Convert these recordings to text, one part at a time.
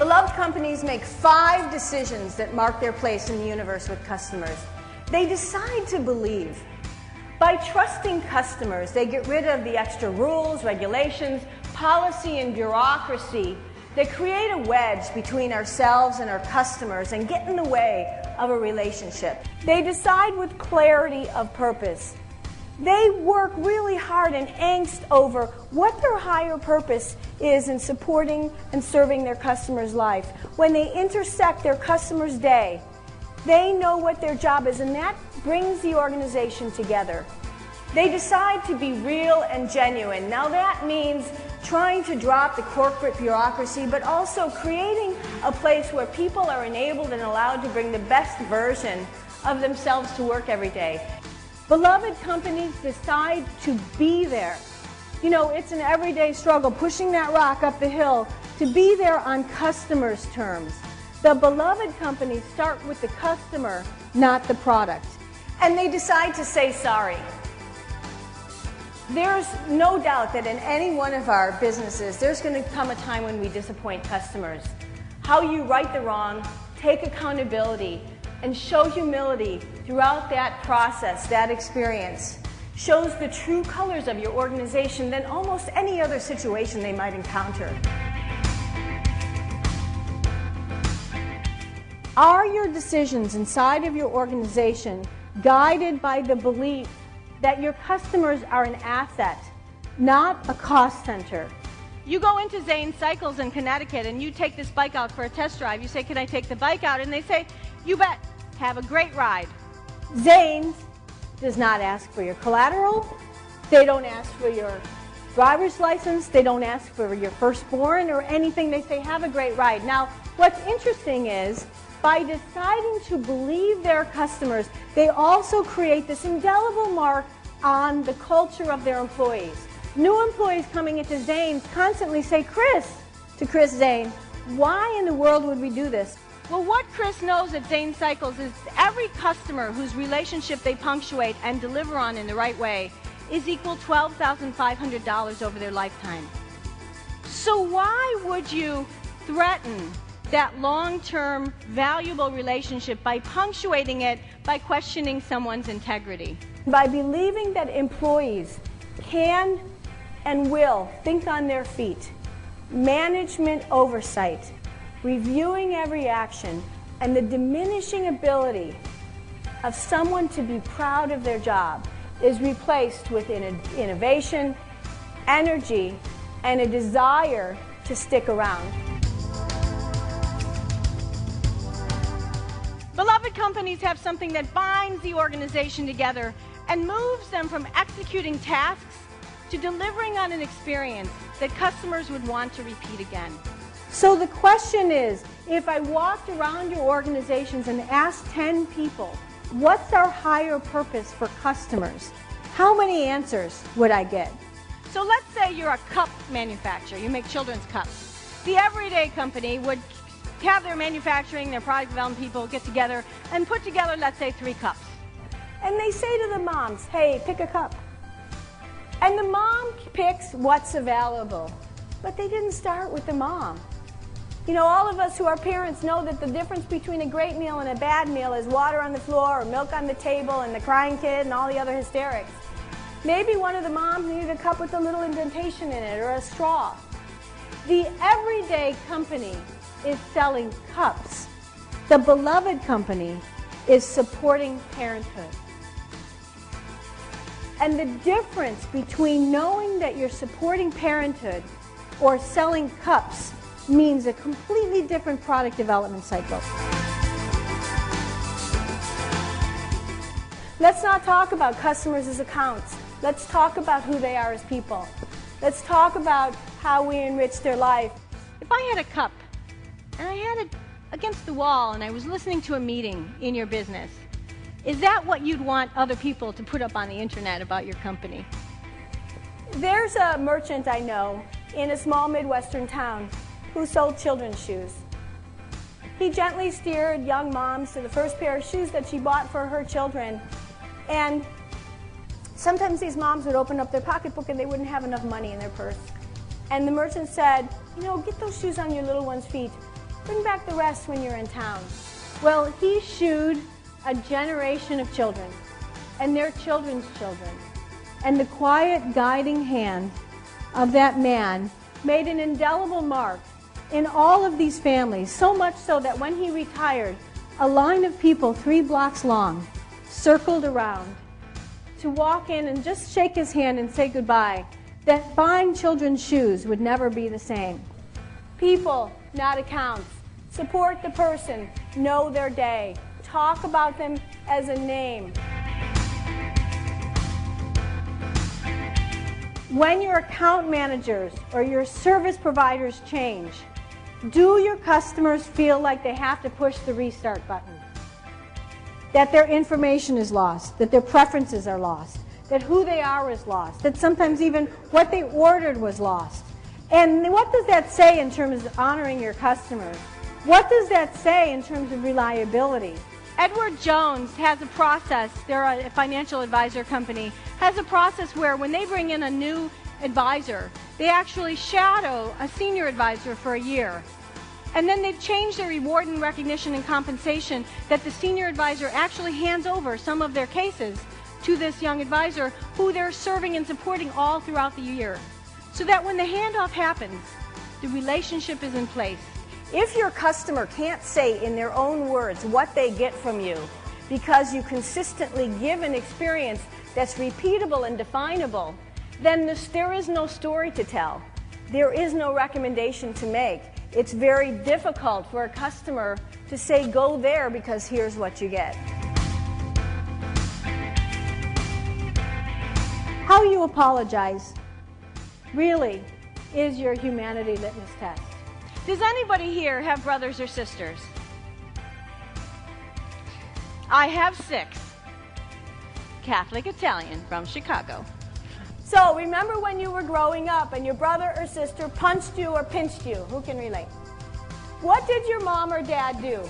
Beloved companies make 5 decisions that mark their place in the universe with customers. They decide to believe. By trusting customers, they get rid of the extra rules, regulations, policy, and bureaucracy that create a wedge between ourselves and our customers and get in the way of a relationship. They decide with clarity of purpose. They work really hard and angst over what their higher purpose is in supporting and serving their customers' life. When they intersect their customer's day, they know what their job is, and that brings the organization together. They decide to be real and genuine. Now that means trying to drop the corporate bureaucracy, but also creating a place where people are enabled and allowed to bring the best version of themselves to work every day. Beloved companies decide to be there. You know, it's an everyday struggle, pushing that rock up the hill, to be there on customers' terms. The beloved companies start with the customer, not the product. And they decide to say sorry. There's no doubt that in any one of our businesses, there's going to come a time when we disappoint customers. How you right the wrong, take accountability, and show humility throughout that process, that experience, shows the true colors of your organization than almost any other situation they might encounter. Are your decisions inside of your organization guided by the belief that your customers are an asset, not a cost center? You go into Zane Cycles in Connecticut and you take this bike out for a test drive. You say, "Can I take the bike out?" And they say, "You bet. Have a great ride." Zane does not ask for your collateral. They don't ask for your driver's license. They don't ask for your firstborn or anything. They say, "Have a great ride." Now, what's interesting is, by deciding to believe their customers, they also create this indelible mark on the culture of their employees. New employees coming into Zane's constantly say, to Chris Zane, "Why in the world would we do this?" Well, what Chris knows at Zane Cycles is every customer whose relationship they punctuate and deliver on in the right way is equal $12,500 over their lifetime. So why would you threaten that long-term, valuable relationship by punctuating it by questioning someone's integrity? By believing that employees can and will think on their feet, management oversight, reviewing every action, and the diminishing ability of someone to be proud of their job is replaced with innovation, energy, and a desire to stick around. Beloved companies have something that binds the organization together and moves them from executing tasks to delivering on an experience that customers would want to repeat again. So the question is, if I walked around your organizations and asked 10 people, what's our higher purpose for customers? How many answers would I get? So let's say you're a cup manufacturer. You make children's cups. The everyday company would have their manufacturing, their product development people get together and put together, let's say, 3 cups. And they say to the moms, "Hey, pick a cup." And the mom picks what's available. But they didn't start with the mom. You know, all of us who are parents know that the difference between a great meal and a bad meal is water on the floor or milk on the table and the crying kid and all the other hysterics. Maybe one of the moms needed a cup with a little indentation in it or a straw. The everyday company is selling cups. The beloved company is supporting parenthood. And the difference between knowing that you're supporting parenthood or selling cups means a completely different product development cycle. Let's not talk about customers as accounts. Let's talk about who they are as people. Let's talk about how we enrich their life. If I had a cup and I had it against the wall and I was listening to a meeting in your business, is that what you'd want other people to put up on the internet about your company? There's a merchant I know in a small Midwestern town who sold children's shoes. He gently steered young moms to the first pair of shoes that she bought for her children. And sometimes these moms would open up their pocketbook and they wouldn't have enough money in their purse. And the merchant said, "You know, get those shoes on your little one's feet Bring back the rest when you're in town. Well, he shooed a generation of children and their children's children. And the quiet guiding hand of that man made an indelible mark in all of these families, so much so that when he retired, a line of people 3 blocks long circled around to walk in and just shake his hand and say goodbye, that buying children's shoes would never be the same. People, not accounts. Support the person. Know their day. Talk about them as a name. When your account managers or your service providers change, do your customers feel like they have to push the restart button? That their information is lost, that their preferences are lost, that who they are is lost, that sometimes even what they ordered was lost. And what does that say in terms of honoring your customers? What does that say in terms of reliability? Edward Jones has a process, they're a financial advisor company, has a process where when they bring in a new advisor, they actually shadow a senior advisor for a year. And then they've changed their reward and recognition and compensation that the senior advisor actually hands over some of their cases to this young advisor who they're serving and supporting all throughout the year. So that when the handoff happens, the relationship is in place. If your customer can't say in their own words what they get from you because you consistently give an experience that's repeatable and definable, then there is no story to tell. There is no recommendation to make. It's very difficult for a customer to say, go there because here's what you get. How you apologize really is your humanity litmus test. Does anybody here have brothers or sisters? I have 6. Catholic Italian from Chicago. So remember when you were growing up and your brother or sister punched you or pinched you? Who can relate? What did your mom or dad do?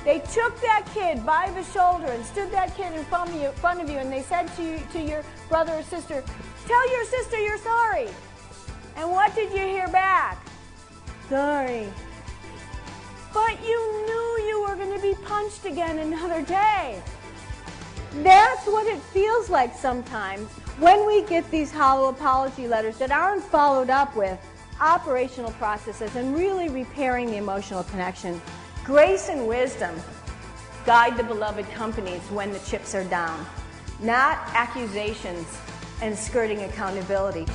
They took that kid by the shoulder and stood that kid in front of you and they said to your brother or sister, tell your sister you're sorry. And what did you hear back? Sorry. But you knew you were going to be punched again another day. That's what it feels like sometimes when we get these hollow apology letters that aren't followed up with operational processes and really repairing the emotional connection. Grace and wisdom guide the beloved companies when the chips are down, not accusations and skirting accountability.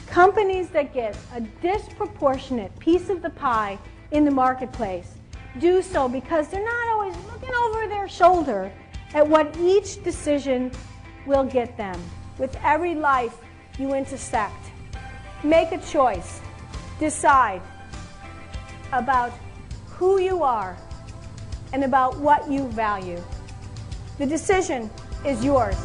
Companies that get a disproportionate piece of the pie in the marketplace do so because they're not always looking over their shoulder at what each decision will get them. With every life you intersect, make a choice. Decide about who you are and about what you value. The decision is yours.